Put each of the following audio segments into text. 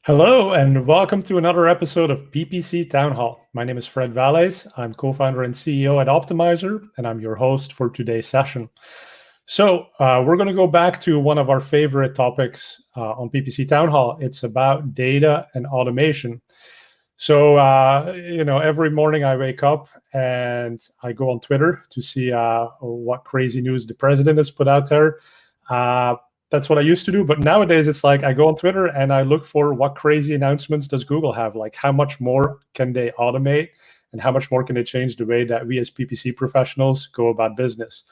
Hello, and welcome to another episode of PPC Town Hall. My name is Fred Valles. I'm co-founder and CEO at Optmyzr, and I'm your host for today's session. So we're going to go back to one of our favorite topics on PPC Town Hall. It's about data and automation. So, every morning I wake up and I go on Twitter to see what crazy news the president has put out there. That's what I used to do. But nowadays, it's like I go on Twitter and I look for what crazy announcements does Google have? Like how much more can they automate and how much more can they change the way that we as PPC professionals go about business?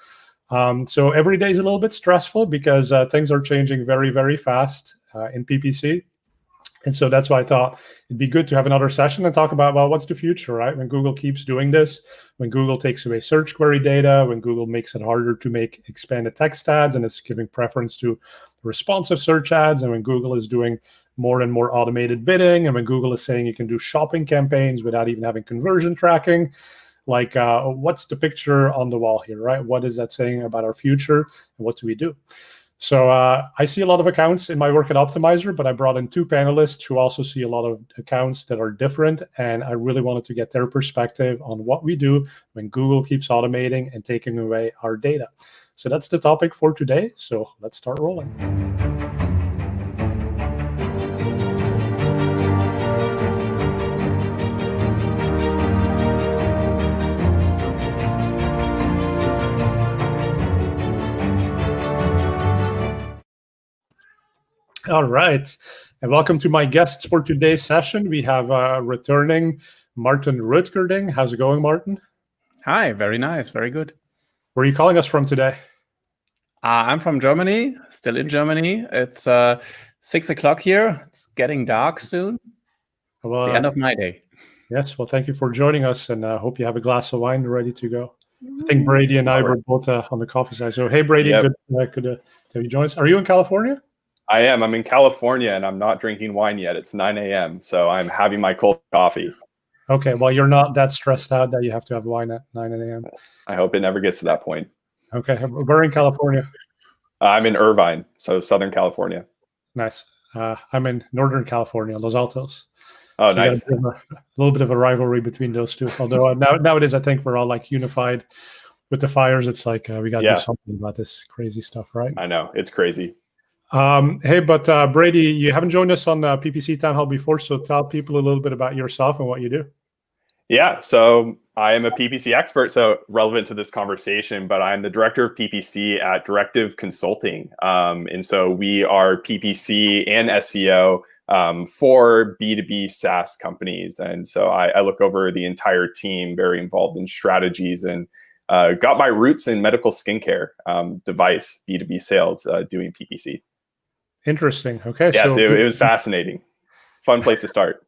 So every day is a little bit stressful because things are changing very, very fast in PPC. And so that's why I thought it'd be good to have another session and talk about, well, what's the future, right? When Google keeps doing this, when Google takes away search query data, when Google makes it harder to make expanded text ads and it's giving preference to responsive search ads, and when Google is doing more and more automated bidding, and when Google is saying you can do shopping campaigns without even having conversion tracking, like what's the picture on the wall here, right? What is that saying about our future and what do we do? So I see a lot of accounts in my work at Optmyzr, but I brought in two panelists who also see a lot of accounts that are different. And I really wanted to get their perspective on what we do when Google keeps automating and taking away our data. So that's the topic for today. So let's start rolling. All right, and welcome to my guests for today's session. We have returning Martin Röttgerding. How's it going, Martin? Hi, very nice, very good. Where are you calling us from today? I'm from Germany, still in Germany. It's 6 o'clock here. It's getting dark soon. Well, it's the end of my day. Yes, well, thank you for joining us, and I hope you have a glass of wine ready to go. I think Brady and I were both on the coffee side. So, hey, Brady, Yep. good to have you join us. Are you in California? I am. I'm in California, and I'm not drinking wine yet. It's 9 a.m., so I'm having my cold coffee. Okay, well, you're not that stressed out that you have to have wine at 9 a.m. I hope it never gets to that point. Okay, we're in California. I'm in Irvine, so Southern California. Nice. I'm in Northern California, Los Altos. Oh, so nice. A little bit of a rivalry between those two. Although nowadays, I think we're all like unified with the fires. It's like we got to do something about this crazy stuff, right? I know. It's crazy. Hey, but Brady, you haven't joined us on PPC Town Hall before, so tell people a little bit about yourself and what you do. Yeah, so I am a PPC expert, so relevant to this conversation, but I'm the director of PPC at Directive Consulting. And so we are PPC and SEO for B2B SaaS companies. And so I look over the entire team, very involved in strategies, and got my roots in medical skincare device, B2B sales, doing PPC. Interesting. Okay. Yes, so it was fascinating. Fun place to start.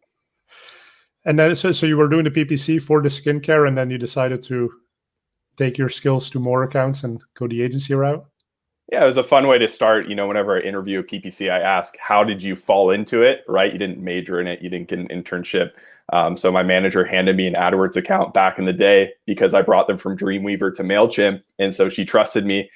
And then, so you were doing the PPC for the skincare, and then you decided to take your skills to more accounts and go the agency route? Yeah, it was a fun way to start. You know, whenever I interview a PPC, I ask, how did you fall into it, right? You didn't major in it. You didn't get an internship. So my manager handed me an AdWords account back in the day because I brought them from Dreamweaver to MailChimp. And so she trusted me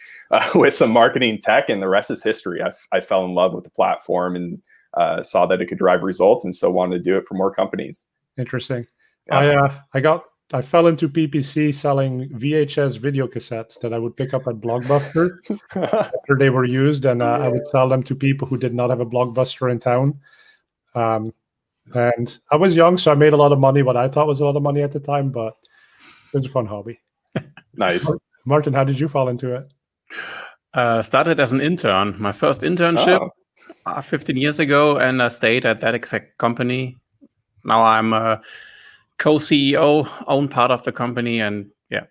with some marketing tech, and the rest is history. I fell in love with the platform and saw that it could drive results, and so wanted to do it for more companies. Interesting. Yeah. I fell into PPC selling VHS video cassettes that I would pick up at Blockbuster after they were used, and I would sell them to people who did not have a Blockbuster in town. And I was young, so I made a lot of money, what I thought was a lot of money at the time, but it was a fun hobby. Nice. Martin, how did you fall into it? Started as an intern. My first internship 15 years ago, and I stayed at that exact company. Now I'm a co-CEO, own part of the company, and yeah,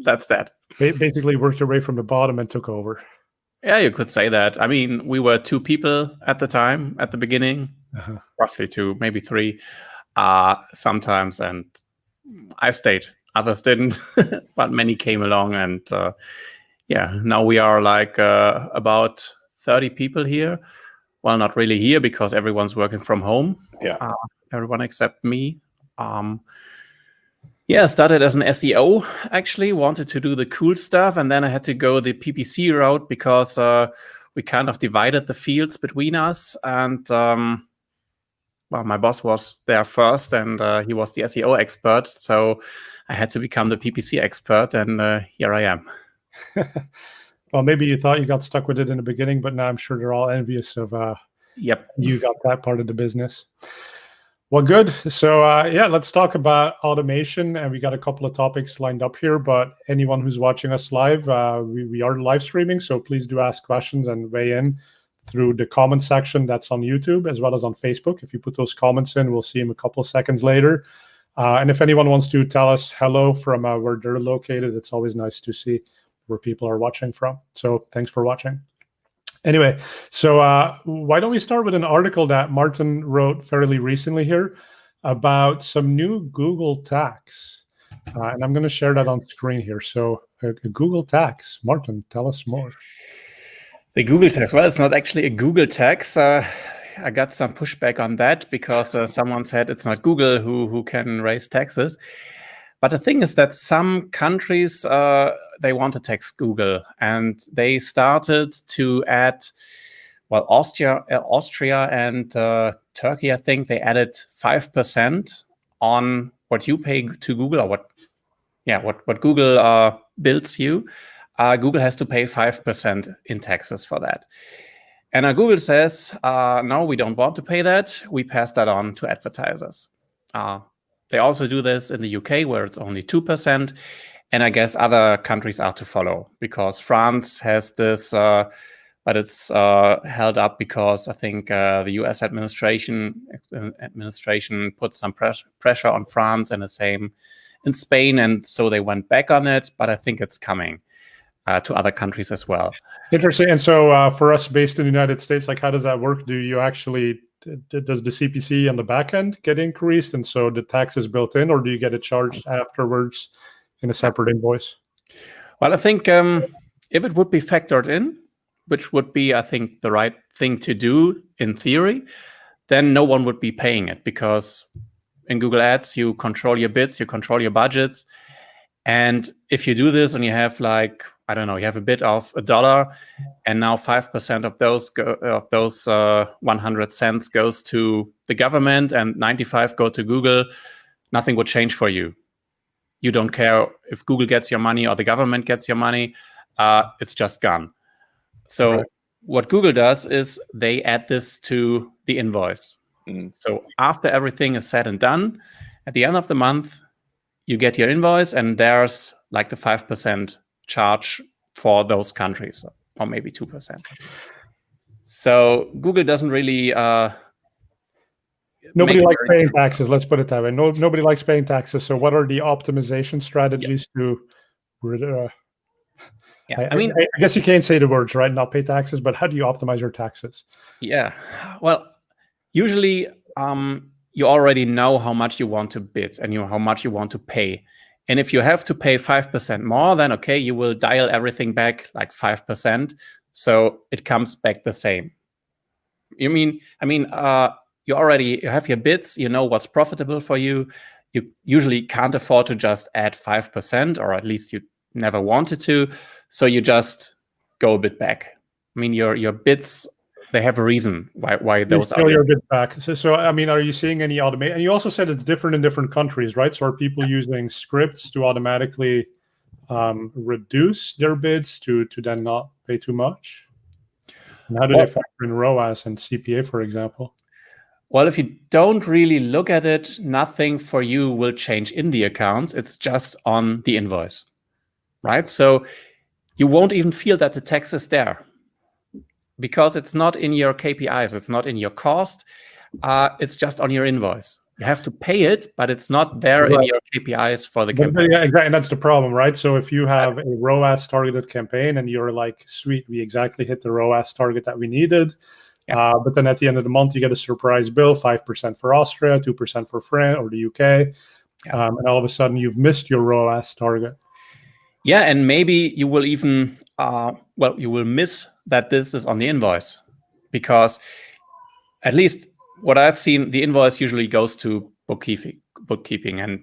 that's that. Basically worked your way from the bottom and took over. Yeah, you could say that. I mean, we were 2 people at the time, at the beginning, roughly 2, maybe 3 sometimes, and I stayed. Others didn't, but many came along, and yeah, now we are like about 30 people here. Well, not really here because everyone's working from home. Yeah. Everyone except me. Yeah, started as an SEO, actually. Wanted to do the cool stuff, and then I had to go the PPC route because we kind of divided the fields between us. And well, my boss was there first, and he was the SEO expert. So I had to become the PPC expert, and here I am. Well, maybe you thought you got stuck with it in the beginning, but now I'm sure they're all envious of Yep. you got that part of the business. Well, good. So yeah, let's talk about automation. And we got a couple of topics lined up here, but anyone who's watching us live, we are live streaming. So please do ask questions and weigh in through the comment section that's on YouTube as well as on Facebook. If you put those comments in, we'll see them a couple of seconds later. And if anyone wants to tell us hello from where they're located, it's always nice to see where people are watching from. So thanks for watching. Anyway, so why don't we start with an article that Martin wrote fairly recently here about some new Google tax. And I'm going to share that on screen here. So a Google tax. Martin, tell us more. The Google tax. Well, it's not actually a Google tax. I got some pushback on that because someone said it's not Google who can raise taxes. But the thing is that some countries, they want to tax Google, and they started to add, well, Austria and Turkey, I think, they added 5% on what you pay to Google, or what Google bills you. Google has to pay 5% in taxes for that. And Google says, no, we don't want to pay that. We pass that on to advertisers. They also do this in the UK, where it's only 2%. And I guess other countries are to follow, because France has this, but it's held up because I think the US administration put some pressure on France, and the same in Spain. And so they went back on it, but I think it's coming to other countries as well. Interesting. And so for us based in the United States, like, how does that work? Do you actually, does the CPC on the back end get increased, and so the tax is built in, or do you get it charged afterwards in a separate invoice? Well, I think if it would be factored in, which would be, I think, the right thing to do in theory, then no one would be paying it, because in Google Ads, you control your bids, you control your budgets. And if you do this and you have, like, I don't know, you have a bid of $1, and now 5% of those 100 cents goes to the government and 95 go to Google, nothing would change for you. You don't care if Google gets your money or the government gets your money. It's just gone. So what Google does is they add this to the invoice. So after everything is said and done, at the end of the month, you get your invoice, and there's like the 5% charge for those countries, or maybe 2%. So Google doesn't really... Nobody likes paying taxes, let's put it that way. Nobody likes paying taxes. So what are the optimization strategies to... I guess you can't say the words, right? Not pay taxes, but how do you optimize your taxes? Yeah, well, usually... you already know how much you want to bid and how much you want to pay. And if you have to pay 5% more, then okay, you will dial everything back like 5%. So it comes back the same. You have your bids, you know what's profitable for you. You usually can't afford to just add 5%, or at least you never wanted to. So you just go a bit back. I mean, your bids, they have a reason why those are. Your bid back. So I mean, are you seeing any automation? And you also said it's different in different countries, right? So are people using scripts to automatically reduce their bids to then not pay too much? And how do they factor in ROAS and CPA, for example? Well, if you don't really look at it, nothing for you will change in the accounts. It's just on the invoice, right? So you won't even feel that the tax is there, because it's not in your KPIs, it's not in your cost, it's just on your invoice. You have to pay it, but it's not there in your KPIs for the campaign. Yeah, exactly, and that's the problem, right? So if you have a ROAS targeted campaign and you're like, sweet, we exactly hit the ROAS target that we needed, but then at the end of the month, you get a surprise bill, 5% for Austria, 2% for France or the UK, and all of a sudden you've missed your ROAS target. Yeah, and maybe you will even, you will miss that this is on the invoice, because at least what I've seen, the invoice usually goes to bookkeeping and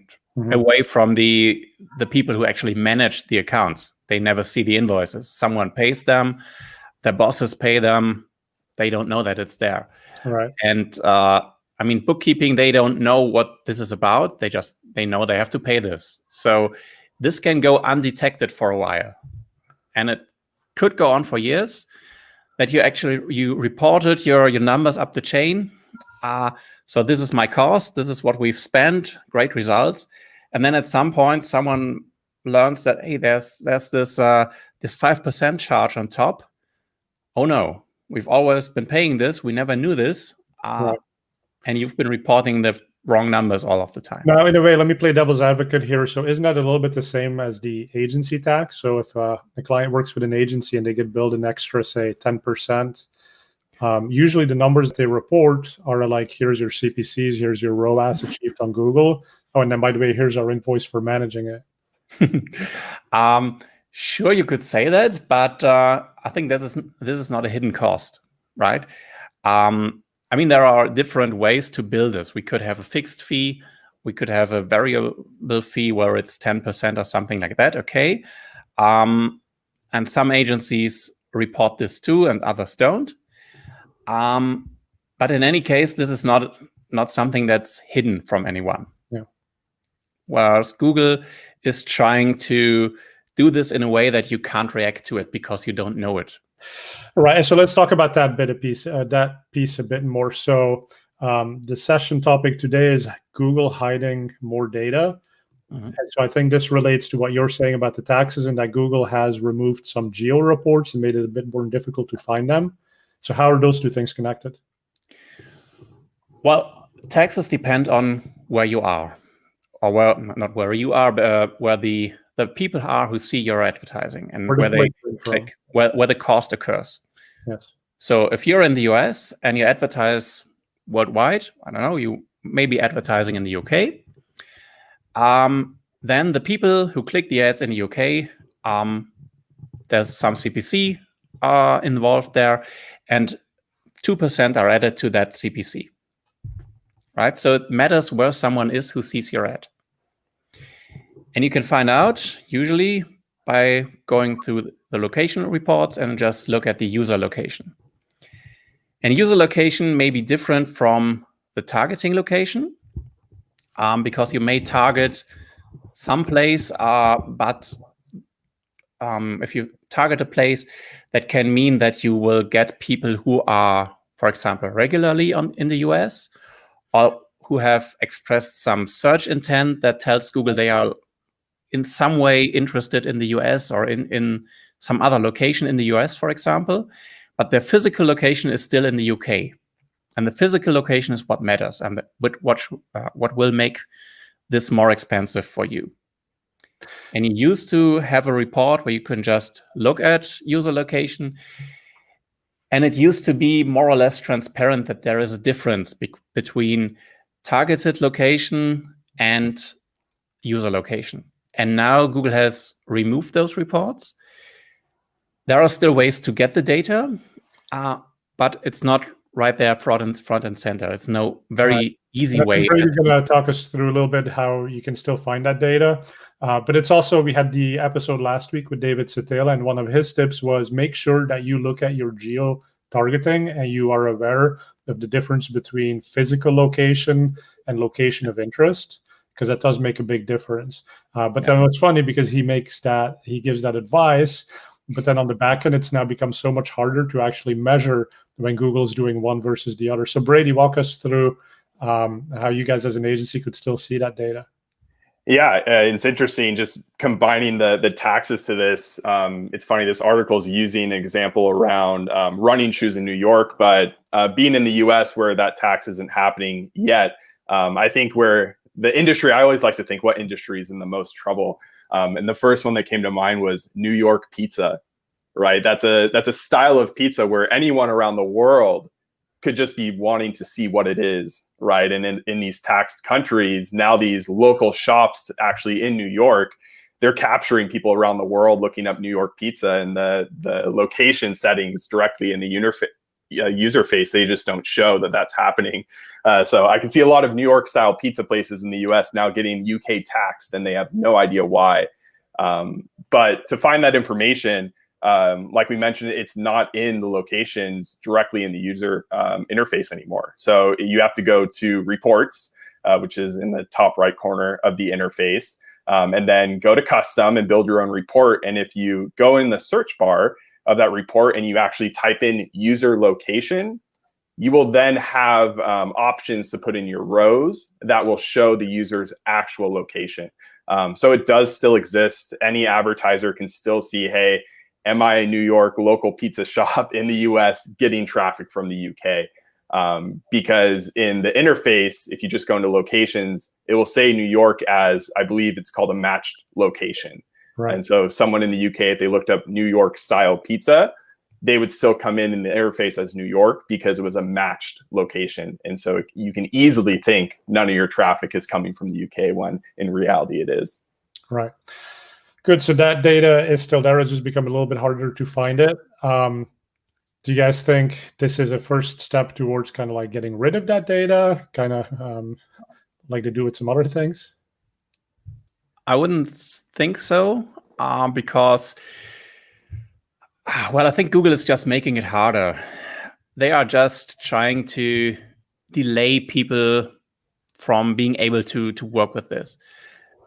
away from the people who actually manage the accounts. They never see the invoices. Someone pays them, their bosses pay them. They don't know that it's there. Right. And I mean, bookkeeping, they don't know what this is about. They know they have to pay this. So this can go undetected for a while. And it could go on for years that you reported your numbers up the chain. So this is my cost. This is what we've spent. Great results. And then at some point, someone learns that, hey, there's this 5% charge on top. Oh no, we've always been paying this. We never knew this. Right. And you've been reporting the wrong numbers all of the time. Now, in a way, let me play devil's advocate here. So isn't that a little bit the same as the agency tax? So if a client works with an agency and they get billed an extra, say, 10%, usually the numbers they report are like, here's your CPCs, here's your ROAS achieved on Google. Oh, and then, by the way, here's our invoice for managing it. Sure, you could say that, but I think this is not a hidden cost, right? I mean, there are different ways to bill this. We could have a fixed fee. We could have a variable fee where it's 10% or something like that. Okay. And some agencies report this too and others don't. But in any case, this is not something that's hidden from anyone. Yeah. Whereas Google is trying to do this in a way that you can't react to it because you don't know it. Right. So let's talk about that piece a bit more. So the session topic today is Google hiding more data. Mm-hmm. And so I think this relates to what you're saying about the taxes and that Google has removed some geo reports and made it a bit more difficult to find them. So how are those two things connected? Well, taxes depend on where you are, or not where you are, but where the people are who see your advertising and where they click, where the cost occurs. Yes. So if you're in the US and you advertise worldwide, I don't know, you may be advertising in the UK, then the people who click the ads in the UK, there's some CPC involved there, and 2% are added to that CPC, right? So it matters where someone is who sees your ad. And you can find out usually by going through the location reports and just look at the user location. And user location may be different from the targeting location because you may target some place, but if you target a place, that can mean that you will get people who are, for example, regularly in the US or who have expressed some search intent that tells Google they are in some way interested in the US or in some other location in the US, for example, but their physical location is still in the UK. And the physical location is what matters and what will make this more expensive for you. And you used to have a report where you can just look at user location. And it used to be more or less transparent that there is a difference between targeted location and user location. And now Google has removed those reports. There are still ways to get the data, but it's not right there front and center. It's no very easy way. Brady's going to talk us through a little bit how you can still find that data. But it's also, we had the episode last week with David Satela, and one of his tips was make sure that you look at your geo targeting and you are aware of the difference between physical location and location of interest, because that does make a big difference. But then it's funny because he gives that advice, but then on the back end, it's now become so much harder to actually measure when Google's doing one versus the other. So Brady, walk us through how you guys as an agency could still see that data. Yeah, it's interesting just combining the taxes to this. It's funny, this article is using an example around running shoes in New York, but being in the US where that tax isn't happening yet, I think where the industry, I always like to think what industry is in the most trouble. And the first one that came to mind was New York pizza, right? That's a style of pizza where anyone around the world could just be wanting to see what it is, right? And in these taxed countries, now these local shops actually in New York, they're capturing people around the world looking up New York pizza, and the location settings directly in the user face, they just don't show that that's happening. So I can see a lot of New York style pizza places in the US now getting UK taxed and they have no idea why. But to find that information, like we mentioned, it's not in the locations directly in the user interface anymore. So you have to go to reports, which is in the top right corner of the interface, and then go to custom and build your own report. And if you go in the search bar of that report and you actually type in user location, you will then have options to put in your rows that will show the user's actual location. So it does still exist. Any advertiser can still see, hey, am I a New York local pizza shop in the US getting traffic from the UK? Because in the interface, if you just go into locations, it will say New York as, I believe it's called a matched location. Right. And so if someone in the UK, if they looked up New York style pizza, they would still come in the interface as New York because it was a matched location. And so you can easily think none of your traffic is coming from the UK when in reality it is. Right. Good. So that data is still there. It's just become a little bit harder to find it. Do you guys think this is a first step towards kind of like getting rid of that data, kind of like they do with some other things? I wouldn't think so, because, well, I think Google is just making it harder. They are just trying to delay people from being able to work with this.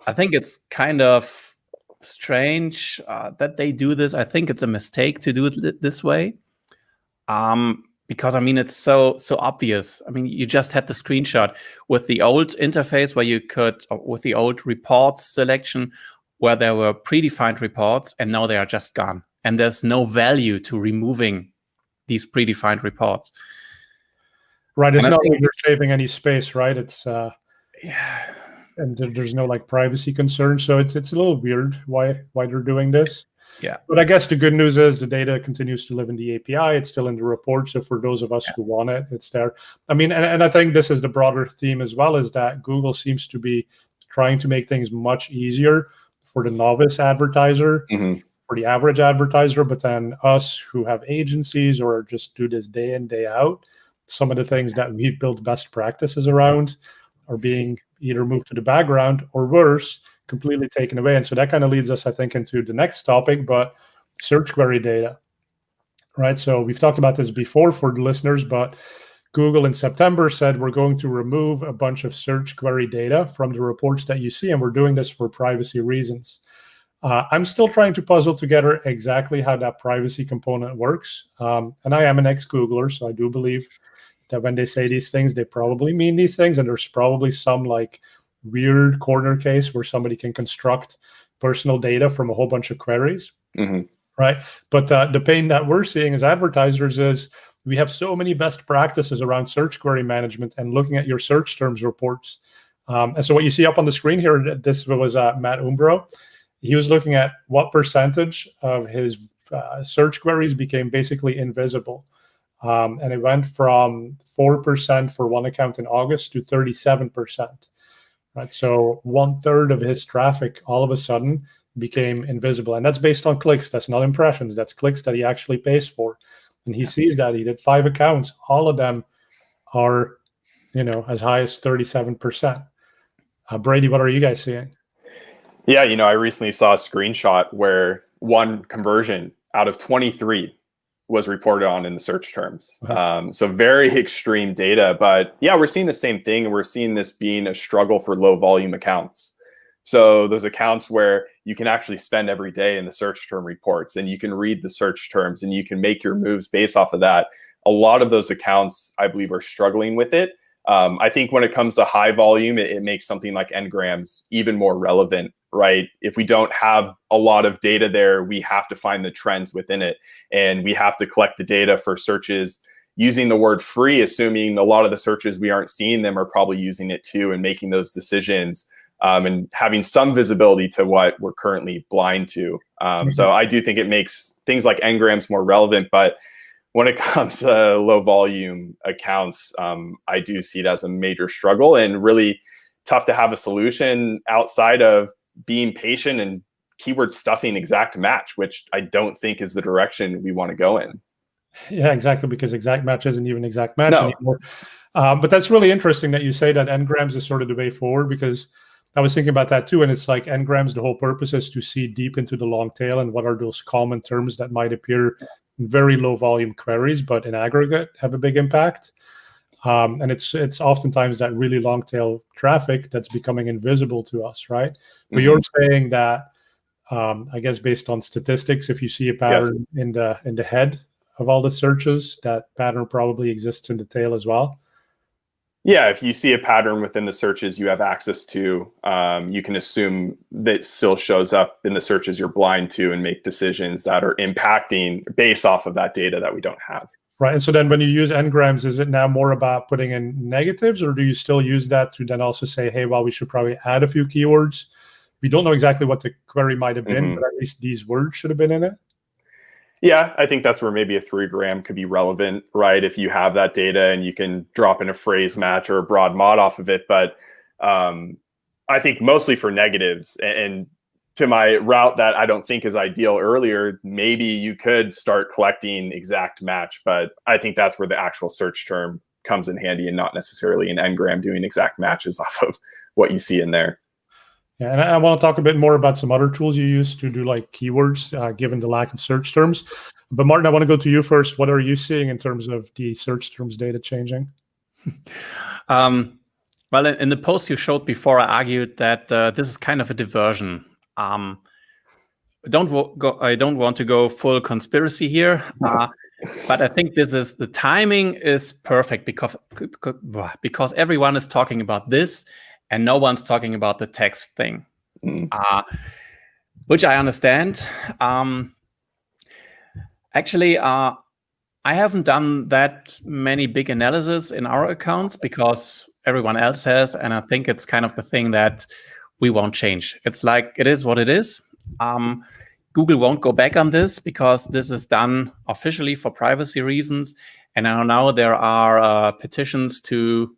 I think it's kind of strange that they do this. I think it's a mistake to do it this way, because I mean it's so obvious. I mean, you just had the screenshot with the old interface where you could, with the old reports selection, where there were predefined reports, and now they are just gone, and there's no value to removing these predefined reports. Right. It's not like you're saving any space, right? It's yeah. And there's no like privacy concerns, so it's a little weird why they're doing this. Yeah. But I guess the good news is the data continues to live in the API. It's still in the report. So for those of us who want it, it's there. I mean, and I think this is the broader theme as well, is that Google seems to be trying to make things much easier for the novice advertiser, for the average advertiser, but then us who have agencies or just do this day in, day out, some of the things that we've built best practices around are being either moved to the background or worse, completely taken away. And so that kind of leads us, I think, into the next topic, but search query data, right? So we've talked about this before for the listeners, but Google in September said we're going to remove a bunch of search query data from the reports that you see, and we're doing this for privacy reasons. I'm still trying to puzzle together exactly how that privacy component works. And I am an ex-Googler, so I do believe that when they say these things, they probably mean these things. And there's probably some like weird corner case where somebody can construct personal data from a whole bunch of queries, right? But the pain that we're seeing as advertisers is we have so many best practices around search query management and looking at your search terms reports. And so what you see up on the screen here, this was Matt Umbro. He was looking at what percentage of his search queries became basically invisible. And it went from 4% for one account in August to 37%. Right, so 1/3 of his traffic all of a sudden became invisible, and that's based on clicks. That's not impressions. That's clicks that he actually pays for, and he sees that he did 5 accounts. All of them are, as high as 37%. Brady, what are you guys seeing? Yeah, I recently saw a screenshot where one conversion out of 23 was reported on in the search terms. So very extreme data, but yeah, we're seeing the same thing. And we're seeing this being a struggle for low volume accounts. So those accounts where you can actually spend every day in the search term reports and you can read the search terms and you can make your moves based off of that. A lot of those accounts, I believe, are struggling with it. I think when it comes to high volume, it makes something like Ngrams even more relevant, right? If we don't have a lot of data there, we have to find the trends within it. And we have to collect the data for searches using the word free, assuming a lot of the searches we aren't seeing them are probably using it too and making those decisions and having some visibility to what we're currently blind to. So I do think it makes things like Ngrams more relevant, but when it comes to low volume accounts, I do see it as a major struggle and really tough to have a solution outside of being patient and keyword stuffing exact match, which I don't think is the direction we want to go in. Yeah, exactly, because exact match isn't even exact match anymore. But that's really interesting that you say that Ngrams is sort of the way forward, because I was thinking about that too, and it's like n-grams, the whole purpose is to see deep into the long tail and what are those common terms that might appear in very low volume queries, but in aggregate have a big impact. And it's oftentimes that really long tail traffic that's becoming invisible to us, right? But you're saying that, I guess based on statistics, if you see a pattern in the head of all the searches, that pattern probably exists in the tail as well. Yeah, if you see a pattern within the searches you have access to, you can assume that still shows up in the searches you're blind to and make decisions that are impacting based off of that data that we don't have. Right. And so then when you use n-grams, is it now more about putting in negatives, or do you still use that to then also say, hey, well, we should probably add a few keywords? We don't know exactly what the query might have been, but at least these words should have been in it. Yeah, I think that's where maybe a 3-gram could be relevant, right? If you have that data and you can drop in a phrase match or a broad mod off of it. But I think mostly for negatives, and to my route that I don't think is ideal earlier, maybe you could start collecting exact match, but I think that's where the actual search term comes in handy and not necessarily an n-gram doing exact matches off of what you see in there. Yeah, and I want to talk a bit more about some other tools you use to do like keywords, given the lack of search terms. But Martin, I want to go to you first. What are you seeing in terms of the search terms data changing? Well, in the post you showed before, I argued that this is kind of a diversion. I don't want to go full conspiracy here, but I think the timing is perfect because everyone is talking about this and no one's talking about the text thing, which I understand. Actually, I haven't done that many big analysis in our accounts because everyone else has, and I think it's kind of the thing that we won't change. It's like, it is what it is. Google won't go back on this because this is done officially for privacy reasons. And now there are petitions to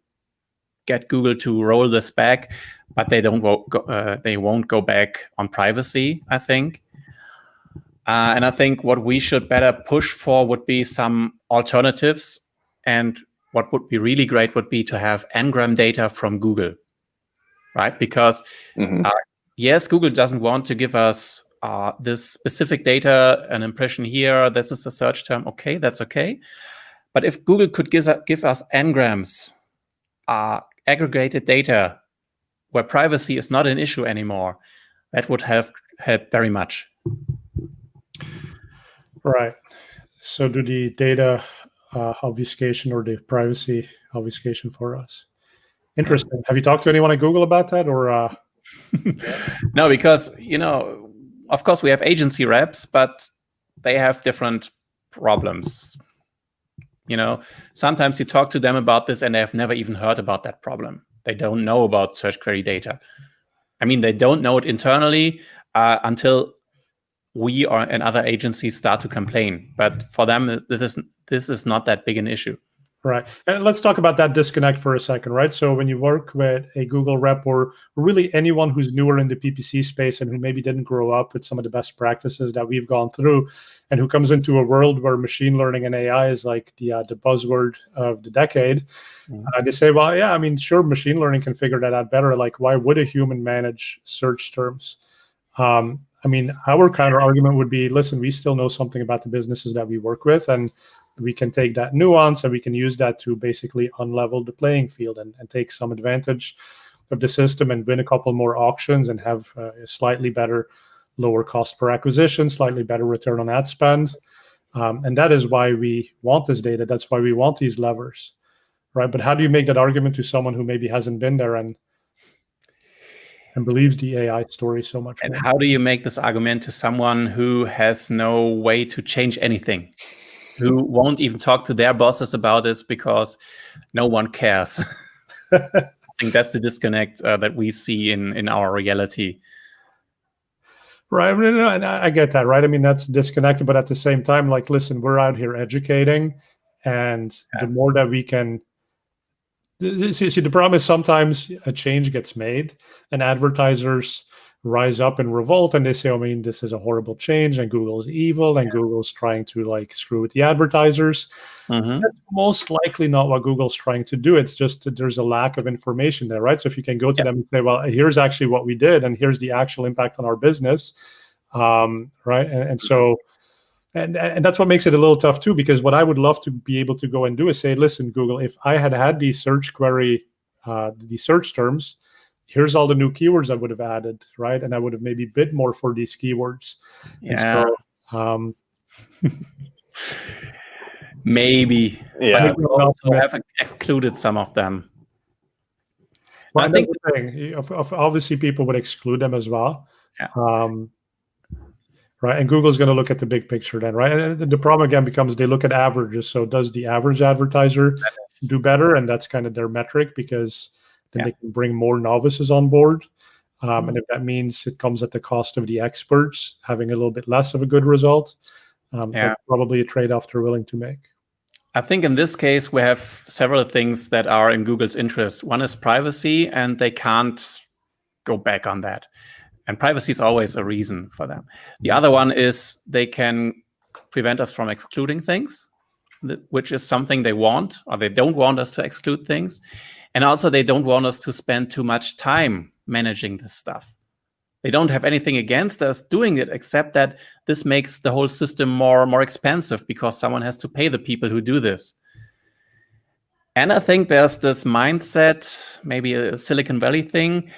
get Google to roll this back, but they won't go back on privacy, I think. And I think what we should better push for would be some alternatives. And what would be really great would be to have n-gram data from Google, right? Because yes, Google doesn't want to give us this specific data, an impression here, this is a search term. Okay, that's okay. But if Google could give us n-grams, aggregated data where privacy is not an issue anymore, that would help very much. Right. So do the data obfuscation or the privacy obfuscation for us. Interesting. Have you talked to anyone at Google about that, or? No, because, of course we have agency reps, but they have different problems. Sometimes you talk to them about this and they have never even heard about that problem. They don't know about search query data. I mean, they don't know it internally until we and other agencies start to complain. But for them, this is not that big an issue. Right. And let's talk about that disconnect for a second, right? So when you work with a Google rep or really anyone who's newer in the PPC space and who maybe didn't grow up with some of the best practices that we've gone through, and who comes into a world where machine learning and AI is like the buzzword of the decade, they say, well, yeah, I mean, sure, machine learning can figure that out better. Like, why would a human manage search terms? I mean, our counter argument would be, listen, we still know something about the businesses that we work with, and we can take that nuance and we can use that to basically unlevel the playing field and take some advantage of the system and win a couple more auctions and have a slightly better, lower cost per acquisition, slightly better return on ad spend. And that is why we want this data. That's why we want these levers, right? But how do you make that argument to someone who maybe hasn't been there and believes the AI story so much and more? How do you make this argument to someone who has no way to change anything, who won't even talk to their bosses about this because no one cares? I think that's the disconnect that we see in our reality. Right. And I get that, right? I mean, that's disconnected, but at the same time, like, listen, we're out here educating, and the more that we can. See, the problem is sometimes a change gets made and advertisers rise up in revolt and they say, I mean, this is a horrible change and Google's evil and Google's trying to like screw with the advertisers. Mm-hmm. That's most likely not what Google's trying to do. It's just that there's a lack of information there, right? So if you can go to them and say, well, here's actually what we did and here's the actual impact on our business, right? And so, and that's what makes it a little tough too, because what I would love to be able to go and do is say, listen, Google, if I had these search query, these search terms, here's all the new keywords I would have added, right? And I would have maybe bid more for these keywords. Yeah. And so, maybe. Yeah. But also have excluded some of them. Well, I think the thing, obviously people would exclude them as well. Yeah. Right. And Google's going to look at the big picture then, right? And the problem again becomes they look at averages. So does the average advertiser do better? And that's kind of their metric, because then they can bring more novices on board. And if that means it comes at the cost of the experts having a little bit less of a good result, that's probably a trade-off they're willing to make. I think in this case, we have several things that are in Google's interest. One is privacy, and they can't go back on that. And privacy is always a reason for them. The other one is they can prevent us from excluding things, which is something they want, or they don't want us to exclude things. And also they don't want us to spend too much time managing this stuff. They don't have anything against us doing it, except that this makes the whole system more expensive because someone has to pay the people who do this. And I think there's this mindset, maybe a Silicon Valley thing,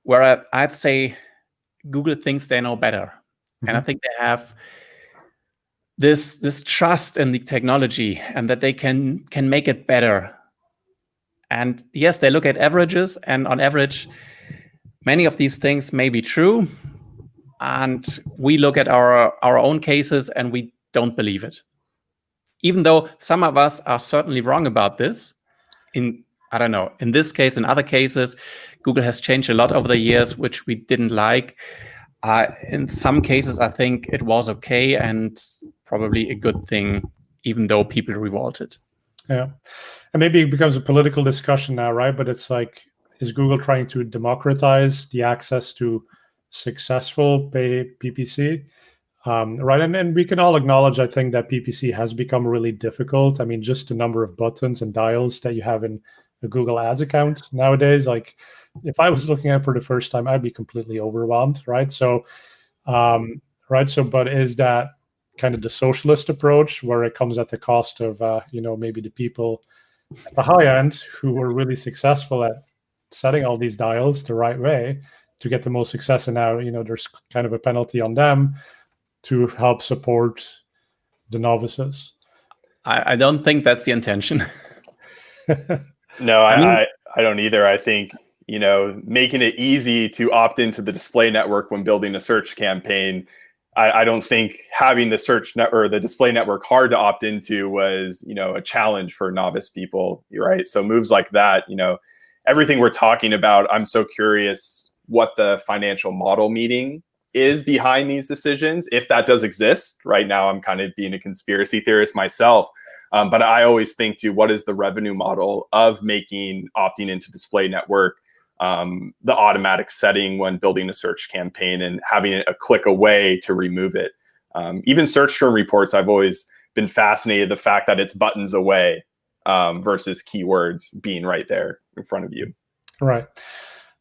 where I'd say Google thinks they know better. Mm-hmm. And I think they have this trust in the technology and that they can make it better. And yes, they look at averages, and on average, many of these things may be true. And we look at our own cases and we don't believe it. Even though some of us are certainly wrong about this, I don't know, in this case, in other cases, Google has changed a lot over the years, which we didn't like. In some cases, I think it was okay and probably a good thing, even though people revolted. Yeah. And maybe it becomes a political discussion now, right? But it's like, is Google trying to democratize the access to successful PPC? Right. And we can all acknowledge, I think, that PPC has become really difficult. I mean, just the number of buttons and dials that you have in a Google Ads account nowadays, like if I was looking at it for the first time, I'd be completely overwhelmed. Right. So, but is that kind of the socialist approach where it comes at the cost of, maybe the people at the high end who were really successful at setting all these dials the right way to get the most success? And now, there's kind of a penalty on them to help support the novices. I don't think that's the intention. No, I don't either. I think, making it easy to opt into the display network when building a search campaign, I don't think having the search net or the display network hard to opt into was, a challenge for novice people, right? So moves like that, everything we're talking about, I'm so curious what the financial model meeting is behind these decisions, if that does exist. Right now, I'm kind of being a conspiracy theorist myself. But I always think to what is the revenue model of making opting into display network the automatic setting when building a search campaign and having it a click away to remove it. Even search term reports, I've always been fascinated the fact that it's buttons away versus keywords being right there in front of you. Right.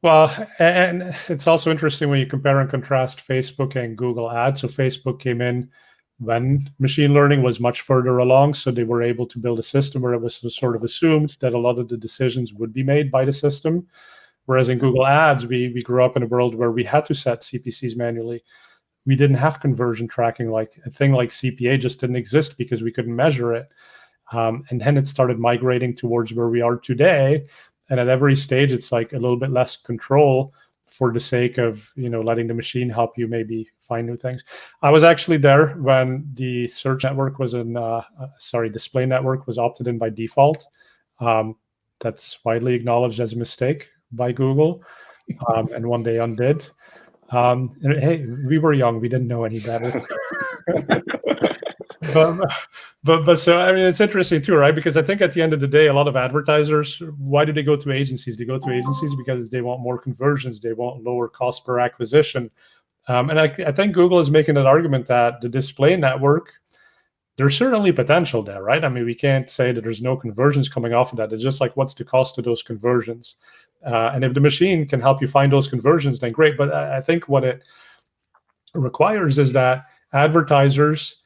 Well, and it's also interesting when you compare and contrast Facebook and Google Ads. So Facebook came in when machine learning was much further along. So they were able to build a system where it was sort of assumed that a lot of the decisions would be made by the system. Whereas in Google Ads, we grew up in a world where we had to set CPCs manually. We didn't have conversion tracking. Like a thing like CPA just didn't exist because we couldn't measure it. And then it started migrating towards where we are today. And at every stage, it's like a little bit less control for the sake of, letting the machine help you maybe find new things. I was actually there when the search network was display network was opted in by default. That's widely acknowledged as a mistake by Google, and one they undid. And hey, we were young. We didn't know any better. but so I mean, it's interesting too, right? Because I think at the end of the day, a lot of advertisers, why do they go to agencies? They go to agencies because they want more conversions, they want lower cost per acquisition, and I think Google is making an argument that the display network, there's certainly potential there, right? I mean, we can't say that there's no conversions coming off of that. It's just like, what's the cost of those conversions? And if the machine can help you find those conversions, then great. But I think what it requires is that advertisers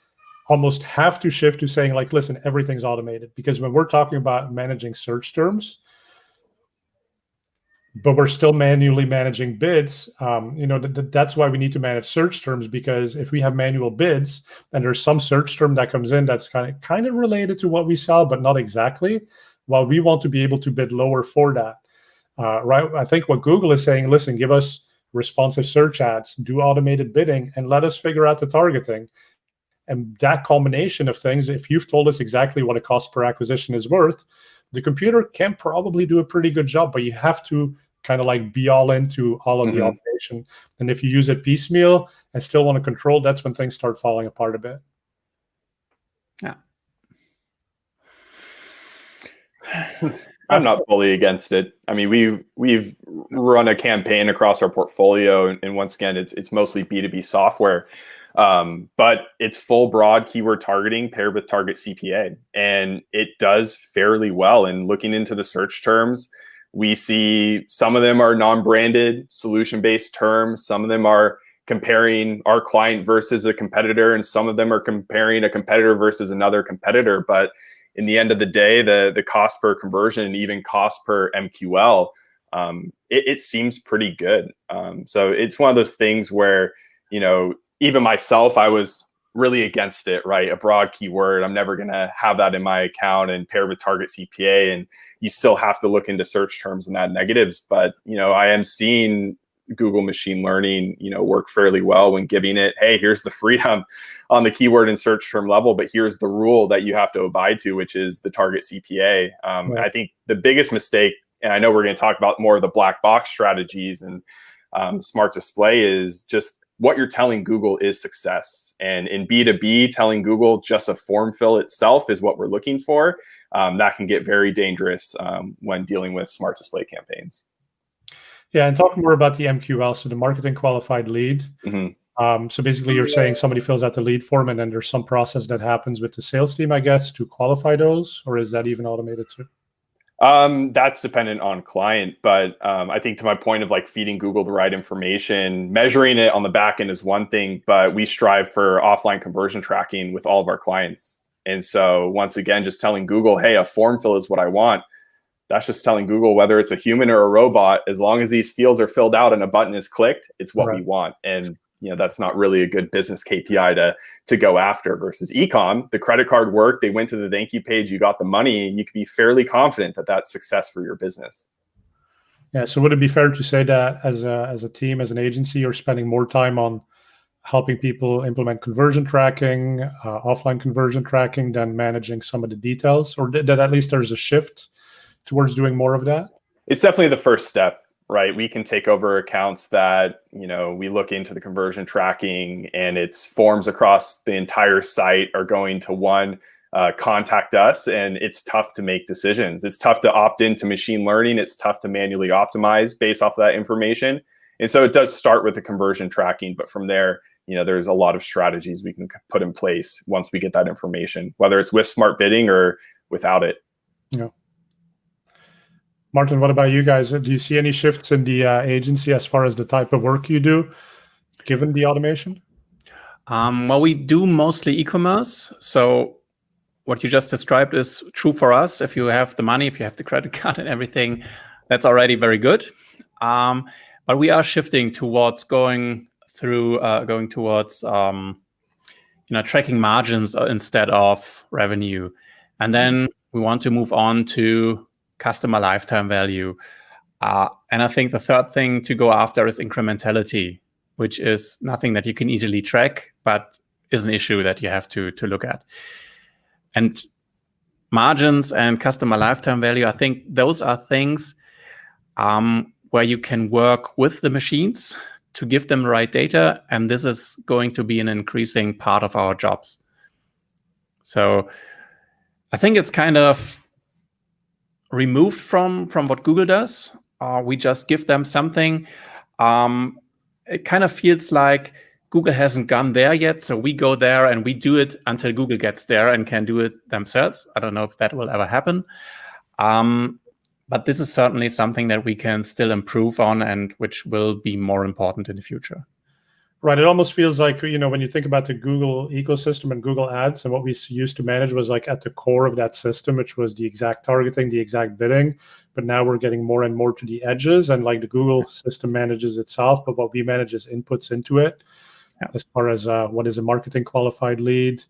almost have to shift to saying, like, listen, everything's automated. Because when we're talking about managing search terms, but we're still manually managing bids, that's why we need to manage search terms, because if we have manual bids and there's some search term that comes in that's kind of related to what we sell, but not exactly, well, we want to be able to bid lower for that, right? I think what Google is saying, listen, give us responsive search ads, do automated bidding, and let us figure out the targeting. And that combination of things, if you've told us exactly what a cost per acquisition is worth, the computer can probably do a pretty good job, but you have to kind of like be all into all of the automation. And if you use it piecemeal and still want to control, that's when things start falling apart a bit. Yeah. I'm not fully against it. I mean, we've run a campaign across our portfolio, and once again, it's mostly B2B software. But it's full broad keyword targeting paired with target CPA, and it does fairly well. And looking into the search terms, we see some of them are non-branded solution-based terms. Some of them are comparing our client versus a competitor, and some of them are comparing a competitor versus another competitor. But in the end of the day, the cost per conversion and even cost per MQL, it seems pretty good. So it's one of those things where, even myself, I was really against it, right? A broad keyword, I'm never going to have that in my account and paired with target CPA. And you still have to look into search terms and add negatives. But, I am seeing Google machine learning, work fairly well when giving it, hey, here's the freedom on the keyword and search term level, but here's the rule that you have to abide to, which is the target CPA. Right. I think the biggest mistake, and I know we're going to talk about more of the black box strategies and smart display, is just what you're telling Google is success. And in B2B, telling Google just a form fill itself is what we're looking for. That can get very dangerous when dealing with smart display campaigns. Yeah, and talk more about the MQL, so the marketing qualified lead. So basically you're saying somebody fills out the lead form and then there's some process that happens with the sales team, I guess, to qualify those, or is that even automated too? That's dependent on client, but I think to my point of like feeding Google the right information, measuring it on the back end is one thing, but we strive for offline conversion tracking with all of our clients. And so once again, just telling Google, hey, a form fill is what I want. That's just telling Google, whether it's a human or a robot, as long as these fields are filled out and a button is clicked, it's what we want. And that's not really a good business KPI to go after. Versus e-com, the credit card worked, they went to the thank you page, you got the money, you can be fairly confident that that's success for your business. Yeah. So would it be fair to say that as a team, as an agency, you're spending more time on helping people implement conversion tracking, offline conversion tracking, than managing some of the details, or that at least there's a shift towards doing more of that? It's definitely the first step, right? We can take over accounts that, we look into the conversion tracking and its forms across the entire site are going to contact us, and it's tough to make decisions. It's tough to opt into machine learning. It's tough to manually optimize based off of that information. And so it does start with the conversion tracking, but from there, there's a lot of strategies we can put in place once we get that information, whether it's with smart bidding or without it. Yeah. Martin, what about you guys? Do you see any shifts in the agency as far as the type of work you do, given the automation? Well, we do mostly e-commerce. So what you just described is true for us. If you have the money, if you have the credit card and everything, that's already very good. But we are shifting towards going towards tracking margins instead of revenue. And then we want to move on to customer lifetime value. And I think the third thing to go after is incrementality, which is nothing that you can easily track, but is an issue that you have to look at. And margins and customer lifetime value, I think those are things where you can work with the machines to give them the right data. And this is going to be an increasing part of our jobs. So I think it's kind of removed from what Google does. We just give them something. It kind of feels like Google hasn't gone there yet, so we go there and we do it until Google gets there and can do it themselves. I don't know if that will ever happen. But this is certainly something that we can still improve on and which will be more important in the future. Right. It almost feels like, when you think about the Google ecosystem and Google Ads, and what we used to manage was like at the core of that system, which was the exact targeting, the exact bidding. But now we're getting more and more to the edges, and like the Google system manages itself, but what we manage is inputs into it, as far as what is a marketing qualified lead,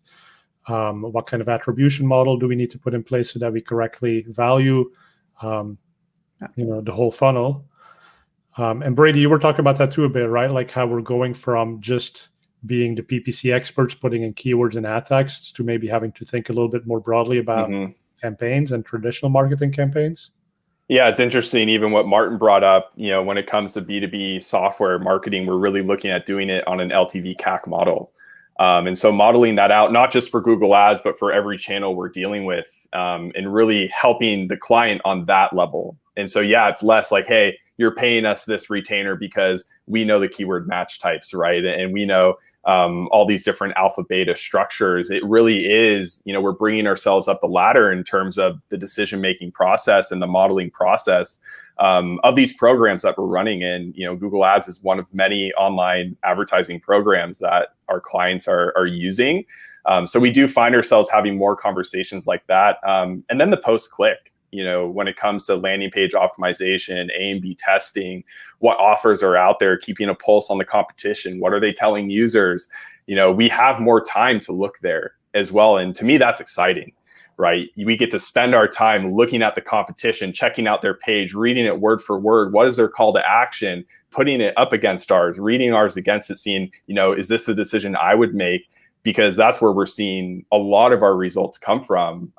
what kind of attribution model do we need to put in place so that we correctly value, the whole funnel. And Brady, you were talking about that too a bit, right? Like how we're going from just being the PPC experts putting in keywords and ad texts to maybe having to think a little bit more broadly about campaigns and traditional marketing campaigns. Yeah, it's interesting. Even what Martin brought up, when it comes to B2B software marketing, we're really looking at doing it on an LTV CAC model. And so modeling that out, not just for Google Ads, but for every channel we're dealing with, and really helping the client on that level. And so, it's less like, hey, you're paying us this retainer because we know the keyword match types, right? And we know all these different alpha beta structures. It really is, we're bringing ourselves up the ladder in terms of the decision-making process and the modeling process of these programs that we're running in. Google Ads is one of many online advertising programs that our clients are using. So we do find ourselves having more conversations like that. And then the post-click, when it comes to landing page optimization, A and B testing, what offers are out there, keeping a pulse on the competition, what are they telling users? We have more time to look there as well. And to me, that's exciting, right? We get to spend our time looking at the competition, checking out their page, reading it word for word. What is their call to action? Putting it up against ours, reading ours against it, seeing, is this the decision I would make? Because that's where we're seeing a lot of our results come from,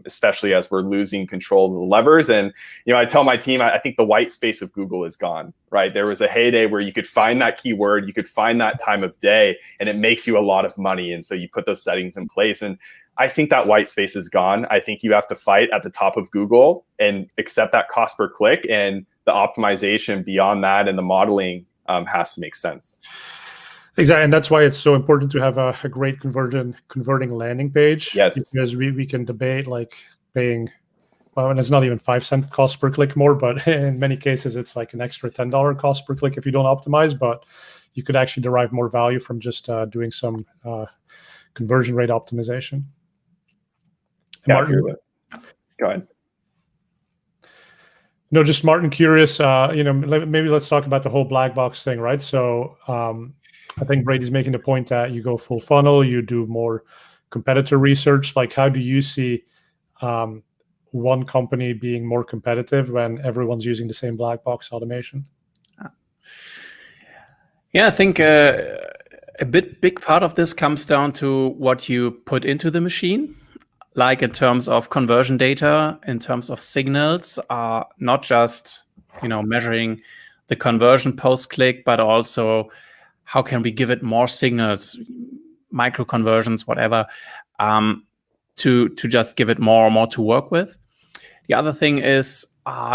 especially as we're losing control of the levers. And, I tell my team, I think the white space of Google is gone, right? There was a heyday where you could find that keyword, you could find that time of day, and it makes you a lot of money. And so you put those settings in place. And I think that white space is gone. I think you have to fight at the top of Google and accept that cost per click, and the optimization beyond that and the modeling has to make sense. Exactly, and that's why it's so important to have a great converting landing page. Yes, because we can debate like paying, well, and it's not even 5-cent cost per click more, but in many cases it's like an extra $10 cost per click if you don't optimize. But you could actually derive more value from just doing some conversion rate optimization. Yeah, Martin, go ahead. No, just Martin, curious. Maybe let's talk about the whole black box thing, right? So. I think Brady's making the point that you go full funnel, you do more competitor research. Like, how do you see one company being more competitive when everyone's using the same black box automation? Yeah, I think a big part of this comes down to what you put into the machine, like in terms of conversion data, in terms of signals, not just measuring the conversion post-click, but also how can we give it more signals, micro conversions, whatever, to just give it more to work with. The other thing is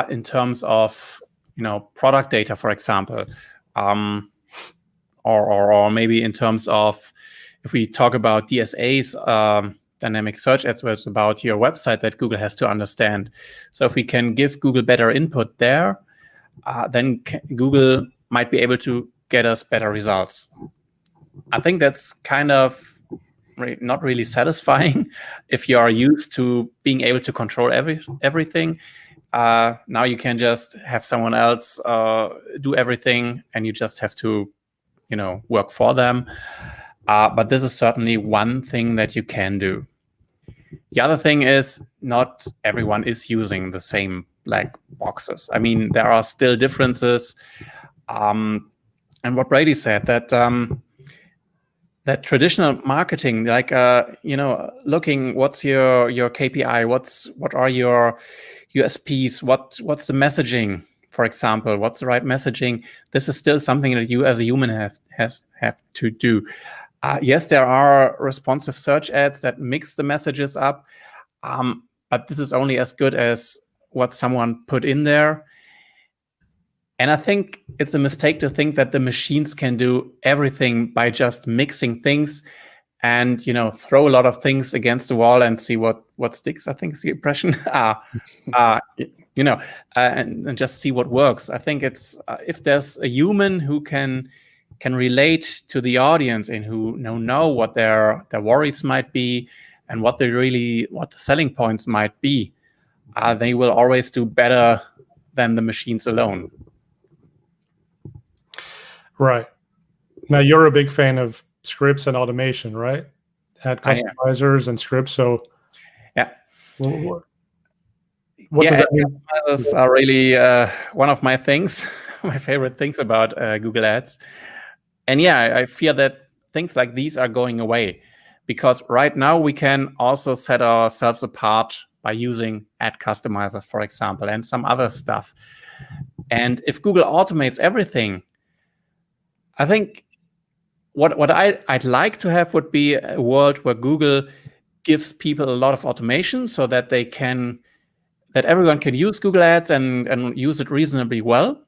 in terms of product data, for example, or maybe in terms of if we talk about DSAs, dynamic search ads, where it's about your website that Google has to understand. So if we can give Google better input there, then Google might be able to get us better results. I think that's kind of not really satisfying if you are used to being able to control everything. Now you can just have someone else do everything, and you just have to, work for them. But this is certainly one thing that you can do. The other thing is not everyone is using the same black boxes. I mean, there are still differences. And what Brady said, that that traditional marketing, like looking what's your KPI, what are your USPs, what's the messaging, for example, what's the right messaging? This is still something that you as a human have to do. Yes, there are responsive search ads that mix the messages up, but this is only as good as what someone put in there. And I think it's a mistake to think that the machines can do everything by just mixing things and throw a lot of things against the wall and see what sticks. I think is the impression. And just see what works. I think it's if there's a human who can relate to the audience and who know what their worries might be and what the selling points might be, they will always do better than the machines alone. Right. Now you're a big fan of scripts and automation, right? Ad customizers and scripts. So yeah. What does that mean? Customizers are really one of my things, my favorite things about Google Ads. And yeah, I fear that things like these are going away because right now we can also set ourselves apart by using Ad Customizer, for example, and some other stuff. And if Google automates everything, I think what I'd like to have would be a world where Google gives people a lot of automation so that that everyone can use Google Ads and use it reasonably well.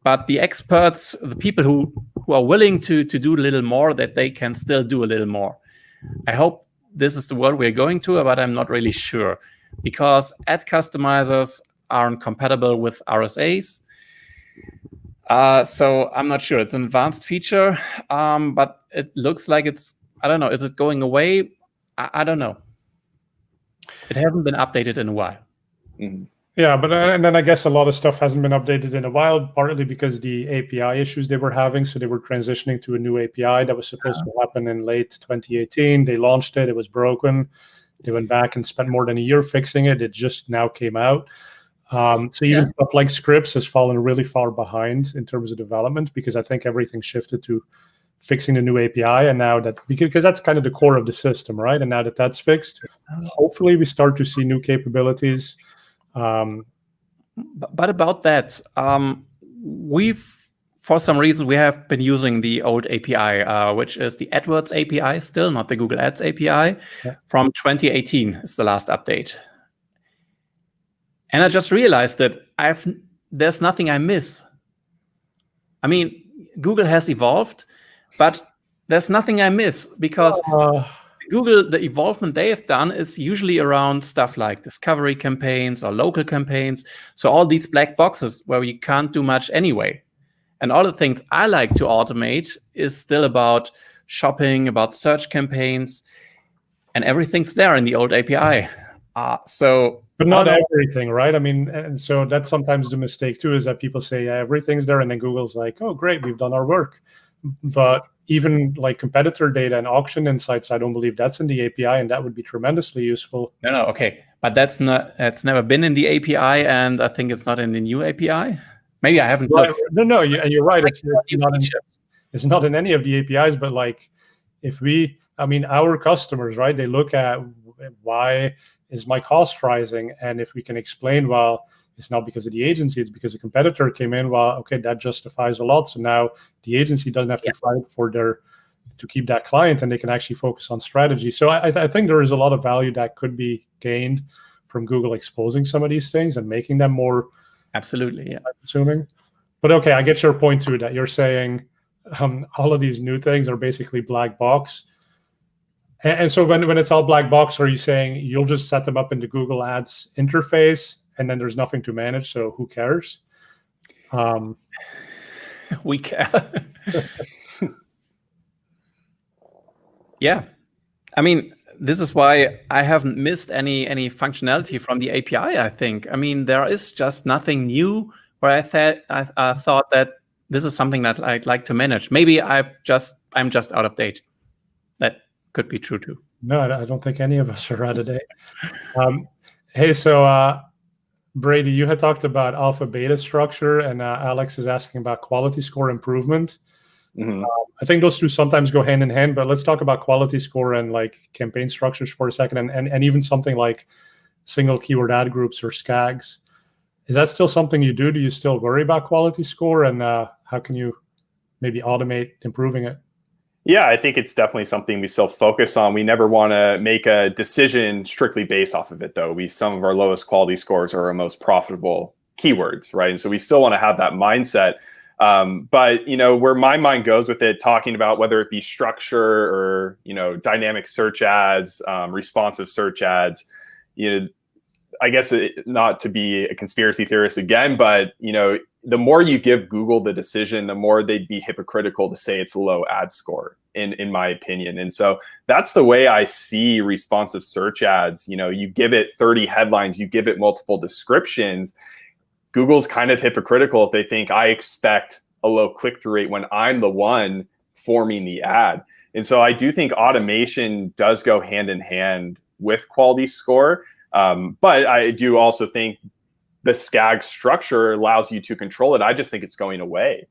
But the experts, the people who are willing to do a little more, that they can still do a little more. I hope this is the world we're going to, but I'm not really sure because ad customizers aren't compatible with RSAs. So I'm not sure. It's an advanced feature, but it looks like I don't know. Is it going away? I don't know. It hasn't been updated in a while. Mm-hmm. Yeah, but and then I guess a lot of stuff hasn't been updated in a while, partly because the API issues they were having. So they were transitioning to a new API that was supposed to happen in late 2018. They launched it. It was broken. They went back and spent more than a year fixing it. It just now came out. So even stuff like scripts has fallen really far behind in terms of development because I think everything shifted to fixing the new API. And now because that's kind of the core of the system, right? And now that that's fixed, hopefully we start to see new capabilities. But about that, for some reason, we have been using the old API, which is the AdWords API still, not the Google Ads API, from 2018 is the last update. And I just realized that there's nothing I miss. I mean, Google has evolved, but there's nothing I miss because Google, the evolvement they have done is usually around stuff like discovery campaigns or local campaigns. So all these black boxes where you can't do much anyway. And all the things I like to automate is still about shopping, about search campaigns, and everything's there in the old API. But not everything, right? I mean, and so that's sometimes the mistake too, is that people say everything's there, and then Google's like, "Oh, great, we've done our work." But even like competitor data and auction insights, I don't believe that's in the API, and that would be tremendously useful. No, okay, but that's never been in the API, and I think it's not in the new API. Maybe I haven't looked. No, you're right. It's not in any of the APIs, but like our customers, right? They look at why is my cost rising? And if we can explain, well, it's not because of the agency, it's because a competitor came in, well, okay, that justifies a lot. So now the agency doesn't have to fight to keep that client, and they can actually focus on strategy. So I think there is a lot of value that could be gained from Google exposing some of these things and making them more absolutely consuming. But okay, I get your point too, that you're saying all of these new things are basically black box. And so when it's all black box, are you saying you'll just set them up in the Google Ads interface and then there's nothing to manage, so who cares? We care. Yeah. I mean, this is why I haven't missed any functionality from the API, I think. I mean, there is just nothing new where I thought that this is something that I'd like to manage. Maybe I'm just out of date. That could be true too. No, I don't think any of us are out of date. Hey, so Brady, you had talked about alpha beta structure, and Alex is asking about quality score improvement. Mm-hmm. I think those two sometimes go hand in hand, but let's talk about quality score and like campaign structures for a second, and even something like single keyword ad groups or SCAGs. Is that still something you do? Do you still worry about quality score, and how can you maybe automate improving it? Yeah, I think it's definitely something we still focus on. We never want to make a decision strictly based off of it, though. Some of our lowest quality scores are our most profitable keywords, right? And so we still want to have that mindset. But where my mind goes with it, talking about whether it be structure or dynamic search ads, responsive search ads, I guess not to be a conspiracy theorist again, but the more you give Google the decision, the more they'd be hypocritical to say it's a low ad score, in my opinion. And so that's the way I see responsive search ads. You give it 30 headlines, you give it multiple descriptions. Google's kind of hypocritical if they think I expect a low click-through rate when I'm the one forming the ad. And so I do think automation does go hand in hand with quality score. But I do also think the SCAG structure allows you to control it. I just think it's going away.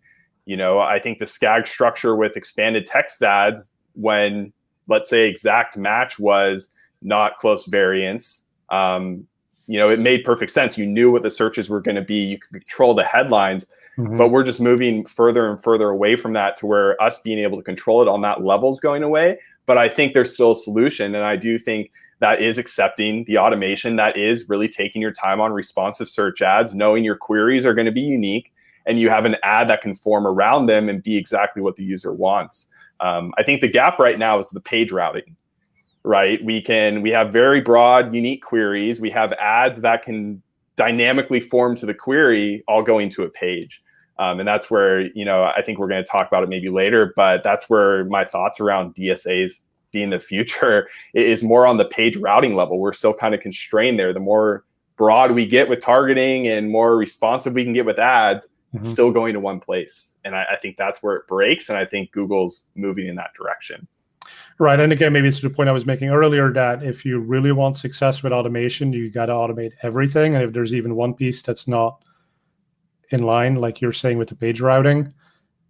I think the SCAG structure with expanded text ads, when let's say exact match was not close variance, it made perfect sense. You knew what the searches were going to be. You could control the headlines, but we're just moving further and further away from that to where us being able to control it on that level is going away. But I think there's still a solution. And I do think that is accepting the automation, that is really taking your time on responsive search ads, knowing your queries are going to be unique, and you have an ad that can form around them and be exactly what the user wants. I think the gap right now is the page routing, right? We have very broad, unique queries. We have ads that can dynamically form to the query, all going to a page. And that's where, I think we're going to talk about it maybe later, but that's where my thoughts around DSAs being the future is more on the page routing level. We're still kind of constrained there. The more broad we get with targeting and more responsive we can get with ads, it's still going to one place. And I think that's where it breaks. And I think Google's moving in that direction. Right. And again, maybe it's the point I was making earlier that if you really want success with automation, you got to automate everything. And if there's even one piece that's not in line, like you're saying with the page routing,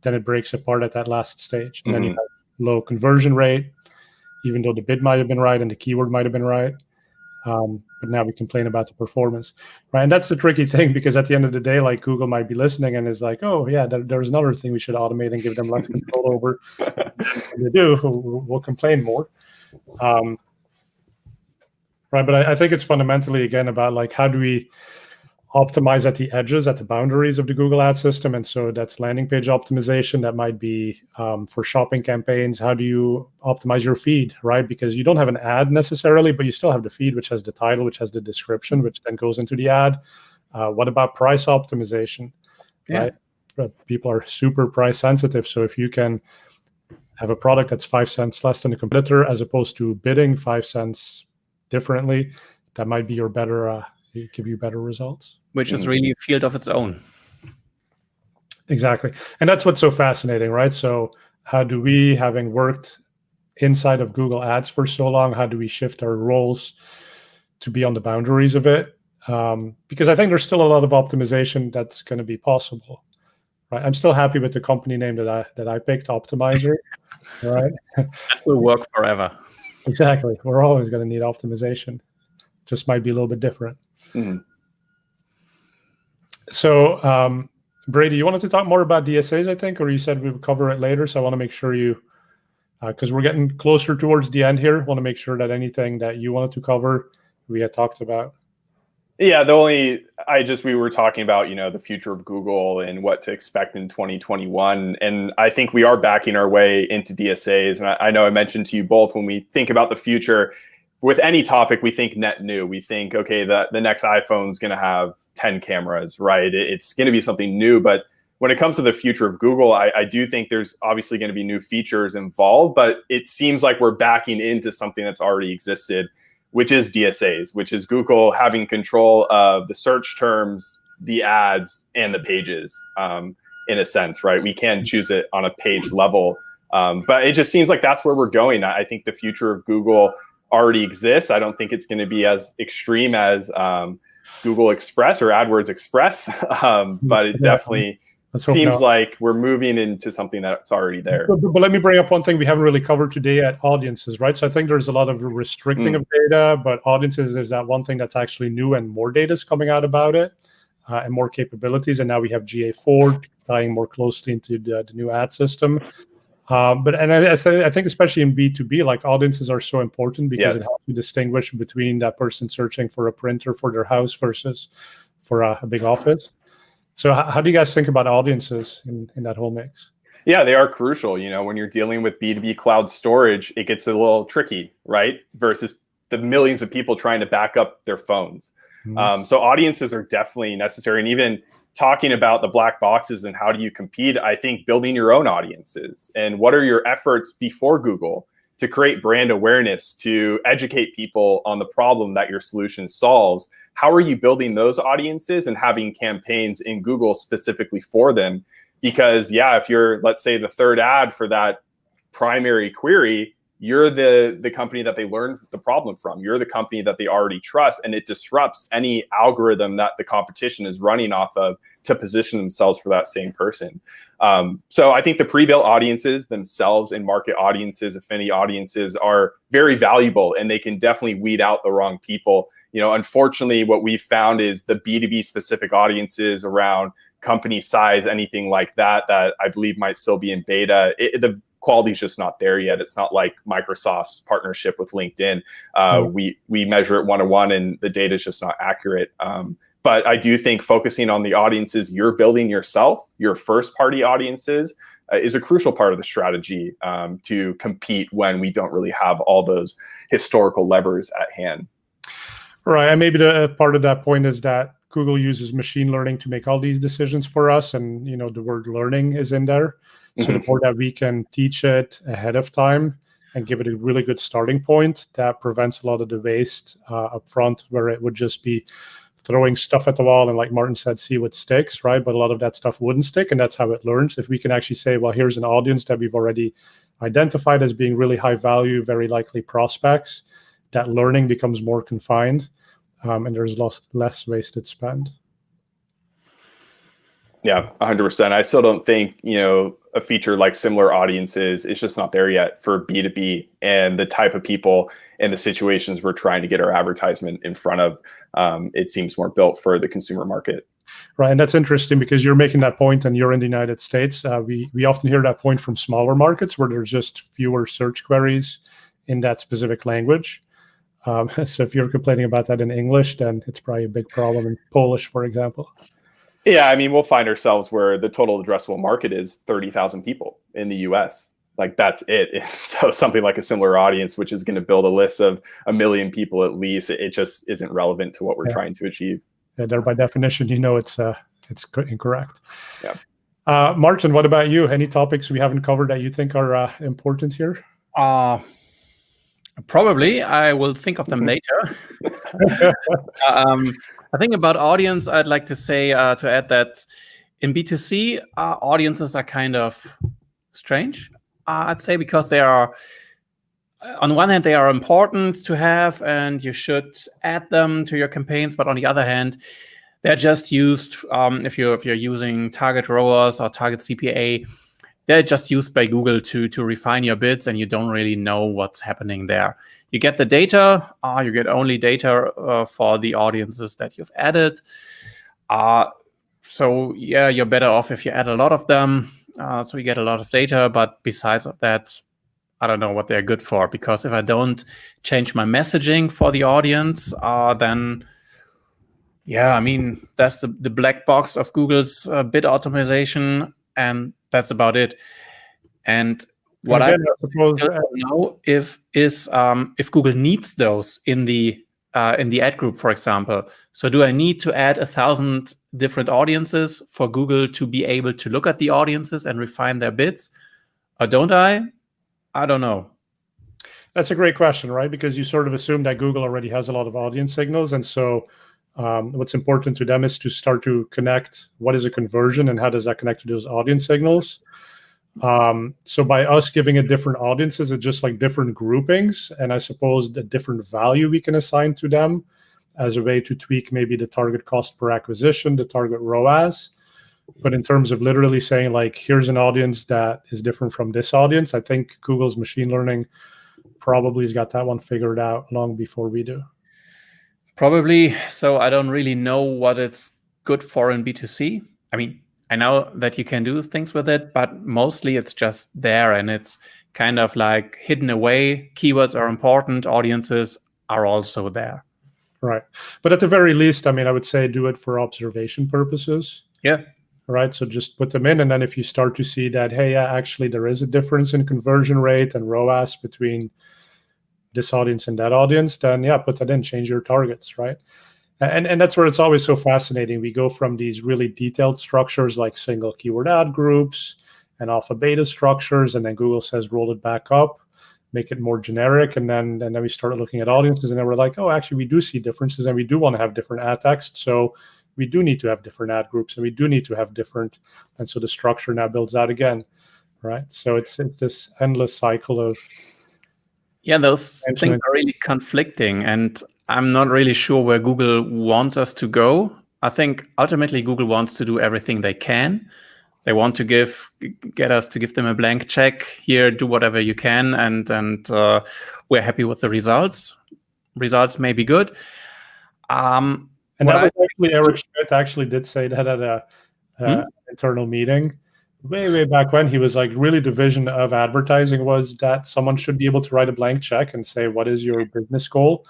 then it breaks apart at that last stage. And then you have low conversion rate, even though the bid might have been right and the keyword might have been right. But now we complain about the performance, right? And that's the tricky thing, because at the end of the day, like Google might be listening and is like, oh yeah, there's another thing we should automate and give them less control over. They do, we'll complain more. Right, but I think it's fundamentally, again, about like, how do we optimize at the edges, at the boundaries of the Google ad system? And so that's landing page optimization. That might be for shopping campaigns. How do you optimize your feed, right? Because you don't have an ad necessarily, but you still have the feed, which has the title, which has the description, which then goes into the ad. What about price optimization, right? People are super price sensitive. So if you can have a product that's 5 cents less than the competitor, as opposed to bidding 5 cents differently, that might be your better, give you better results. Which is really a field of its own. Exactly. And that's what's so fascinating, right? So how do we, having worked inside of Google Ads for so long, how do we shift our roles to be on the boundaries of it? Because I think there's still a lot of optimization that's going to be possible, right? I'm still happy with the company name that I picked, Optmyzr, right? That will work forever. Exactly. We're always going to need optimization. Just might be a little bit different. So, Brady, you wanted to talk more about DSAs, I think, or you said we would cover it later. So I want to make sure you, because we're getting closer towards the end here, want to make sure that anything that you wanted to cover, we had talked about. Yeah, we were talking about, the future of Google and what to expect in 2021. And I think we are backing our way into DSAs. And I know I mentioned to you both, when we think about the future, with any topic, we think net new. We think, okay, the next iPhone is going to have 10 cameras, right? It's going to be something new. But when it comes to the future of Google, I do think there's obviously going to be new features involved, but it seems like we're backing into something that's already existed, which is DSAs, which is Google having control of the search terms, the ads, and the pages, in a sense, right? We can choose it on a page level, but it just seems like that's where we're going. I think the future of Google already exists. I don't think it's going to be as extreme as Google Express or AdWords Express, but it definitely seems like we're moving into something that's already there. But let me bring up one thing we haven't really covered today at audiences, right? So I think there's a lot of restricting of data, but audiences is that one thing that's actually new, and more data is coming out about it, and more capabilities. And now we have GA4 tying more closely into the new ad system. I think especially in B2B, like audiences are so important because Yes. it helps you distinguish between that person searching for a printer for their house versus for a big office. So how do you guys think about audiences in that whole mix? Yeah, they are crucial. You know, when you're dealing with B2B cloud storage, it gets a little tricky, right? Versus the millions of people trying to back up their phones. So audiences are definitely necessary. And even talking about the black boxes and how do you compete, I think building your own audiences and what are your efforts before Google to create brand awareness, to educate people on the problem that your solution solves. How are you building those audiences and having campaigns in Google specifically for them? Because yeah, if you're, let's say, the third ad for that primary query, you're the company that they learned the problem from. You're the company that they already trust, and it disrupts any algorithm that the competition is running off of to position themselves for that same person. So I think the pre-built audiences themselves and market audiences, affinity audiences, are very valuable, and they can definitely weed out the wrong people. You know, unfortunately, what we've found is the B2B specific audiences around company size, anything like that, that I believe might still be in beta. The quality's just not there yet. It's not like Microsoft's partnership with LinkedIn. We measure it one-to-one, and the data is just not accurate. But I do think focusing on the audiences you're building yourself, your first-party audiences, is a crucial part of the strategy to compete when we don't really have all those historical levers at hand. Right, and maybe the part of that point is that Google uses machine learning to make all these decisions for us, and you know the word learning is in there. So the more that we can teach it ahead of time and give it a really good starting point, that prevents a lot of the waste up front, where it would just be throwing stuff at the wall and, like Martin said, see what sticks, right? But a lot of that stuff wouldn't stick, and that's how it learns. If we can actually say, well, here's an audience that we've already identified as being really high value, very likely prospects, that learning becomes more confined, and there's less wasted spend. Yeah, 100%. I still don't think, you know, a feature like similar audiences, it's just not there yet for B2B and the type of people and the situations we're trying to get our advertisement in front of. It seems more built for the consumer market. Right, and that's interesting because you're making that point and you're in the United States. We often hear that point from smaller markets where there's just fewer search queries in that specific language. So if you're complaining about that in English, then it's probably a big problem in Polish, for example. Yeah, I mean, we'll find ourselves where the total addressable market is 30,000 people in the US. Like, that's it. So something like a similar audience, which is going to build a list of 1 million people at least, it just isn't relevant to what we're trying to achieve. Yeah, there, by definition, you know it's incorrect. Yeah. Martin, what about you? Any topics we haven't covered that you think are important here? Probably. I will think of them later. I think about audience, I'd like to say, to add that in B2C, audiences are kind of strange, I'd say, because they are, on one hand, they are important to have and you should add them to your campaigns. But on the other hand, they're just used, if you're using target ROAS or target CPA, they're just used by Google to refine your bids, and you don't really know what's happening there. You get the data, you get only data for the audiences that you've added. So yeah, you're better off if you add a lot of them, so you get a lot of data. But besides of that, I don't know what they're good for, because if I don't change my messaging for the audience, then yeah, I mean, that's the black box of Google's bid optimization, and that's about it. And what I still don't know if Google needs those in the ad group, for example. So do I need to add 1,000 different audiences for Google to be able to look at the audiences and refine their bids, or don't I? I don't know. That's a great question, right? Because you sort of assume that Google already has a lot of audience signals, and so what's important to them is to start to connect what is a conversion and how does that connect to those audience signals. So by us giving it different audiences, it's just like different groupings, and I suppose the different value we can assign to them as a way to tweak maybe the target cost per acquisition, the target ROAS. But in terms of literally saying, like, here's an audience that is different from this audience, I think Google's machine learning probably has got that one figured out long before we do. Probably. So I don't really know what it's good for in B2C. I mean, I know that you can do things with it, but mostly it's just there and it's kind of like hidden away. Keywords are important. Audiences are also there. Right. But at the very least, I mean, I would say do it for observation purposes. Yeah. Right. So just put them in. And then if you start to see that, hey, yeah, actually there is a difference in conversion rate and ROAS between this audience and that audience, then yeah, put that in, change your targets. Right. And that's where it's always so fascinating. We go from these really detailed structures like single keyword ad groups and alpha beta structures. And then Google says, roll it back up, make it more generic. And then we started looking at audiences and then we're like, oh, actually, we do see differences and we do want to have different ad text. So we do need to have different ad groups and we do need to have different. And so the structure now builds out again, right? So it's this endless cycle of. Yeah, those things are really conflicting. And I'm not really sure where Google wants us to go. I think ultimately Google wants to do everything they can. They want to get us to give them a blank check here, do whatever you can, and we're happy with the results. Results may be good. And that was actually Eric Schmidt actually did say that at an internal meeting way back when. He was like, really the vision of advertising was that someone should be able to write a blank check and say, what is your business goal?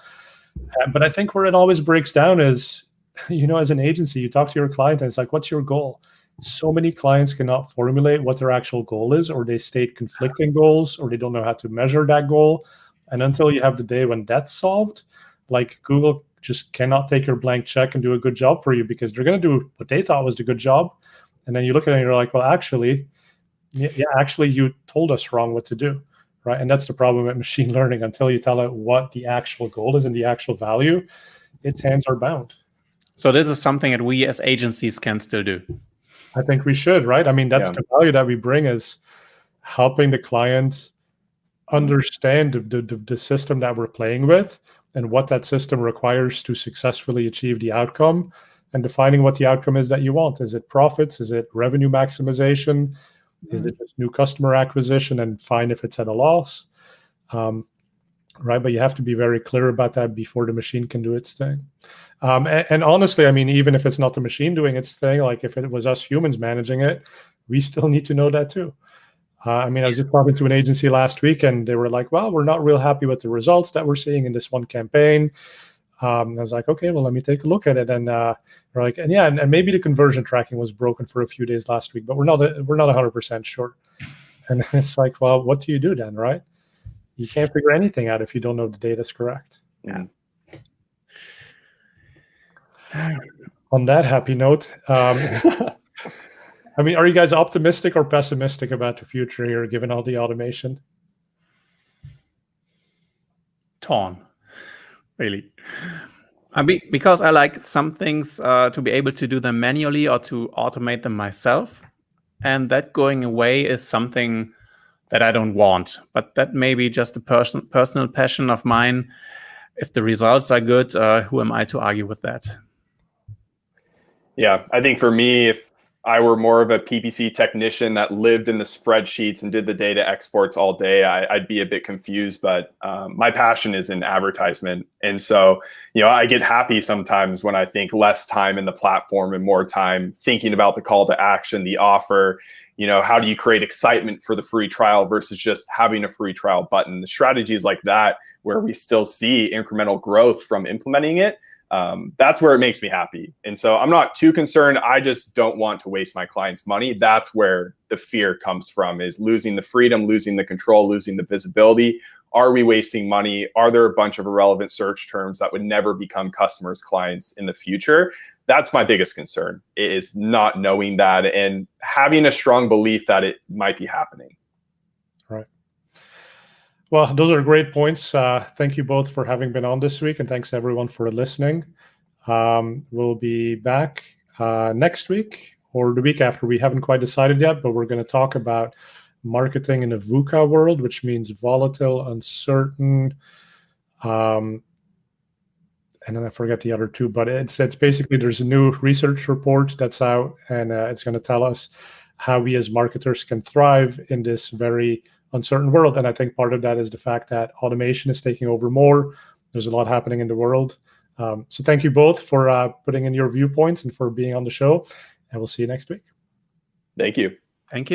But I think where it always breaks down is, as an agency, you talk to your client and it's like, what's your goal? So many clients cannot formulate what their actual goal is, or they state conflicting goals, or they don't know how to measure that goal. And until you have the day when that's solved, like Google just cannot take your blank check and do a good job for you because they're going to do what they thought was the good job. And then you look at it and you're like, well, actually, you told us wrong what to do, right? And that's the problem with machine learning. Until you tell it what the actual goal is and the actual value, its hands are bound. So this is something that we as agencies can still do. I think we should, right? I mean, that's the value that we bring, is helping the client understand the system that we're playing with and what that system requires to successfully achieve the outcome, and defining what the outcome is that you want. Is it profits? Is it revenue maximization? Is it just new customer acquisition, and fine if it's at a loss? Right, but you have to be very clear about that before the machine can do its thing. And honestly, I mean, even if it's not the machine doing its thing, like if it was us humans managing it, we still need to know that too. I mean, I was just talking to an agency last week and they were like, well, we're not real happy with the results that we're seeing in this one campaign. I was like, okay, well, let me take a look at it. And we're like, and maybe the conversion tracking was broken for a few days last week, but we're not 100% sure. And it's like, well, what do you do then, right? You can't figure anything out if you don't know the data is correct. Yeah. On that happy note, I mean, are you guys optimistic or pessimistic about the future here, given all the automation? Torn, really. I mean, because I like some things to be able to do them manually or to automate them myself. And that going away is something that I don't want. But that may be just a personal passion of mine. If the results are good, who am I to argue with that? Yeah, I think for me, if I were more of a PPC technician that lived in the spreadsheets and did the data exports all day, I'd be a bit confused. But my passion is in advertisement. And so, I get happy sometimes when I think less time in the platform and more time thinking about the call to action, the offer. How do you create excitement for the free trial versus just having a free trial button? The strategies like that, where we still see incremental growth from implementing it, that's where it makes me happy. And so I'm not too concerned. I just don't want to waste my clients' money. That's where the fear comes from, is losing the freedom, losing the control, losing the visibility. Are we wasting money? Are there a bunch of irrelevant search terms that would never become customers' clients in the future? That's my biggest concern, is not knowing that and having a strong belief that it might be happening. Right. Well, those are great points. Thank you both for having been on this week, and thanks everyone for listening. We'll be back next week or the week after. We haven't quite decided yet, but we're going to talk about marketing in a VUCA world, which means volatile, uncertain, and then I forget the other two, but it's basically, there's a new research report that's out, and it's going to tell us how we as marketers can thrive in this very uncertain world. And I think part of that is the fact that automation is taking over more. There's a lot happening in the world. So thank you both for putting in your viewpoints and for being on the show, and we'll see you next week. Thank you. Thank you.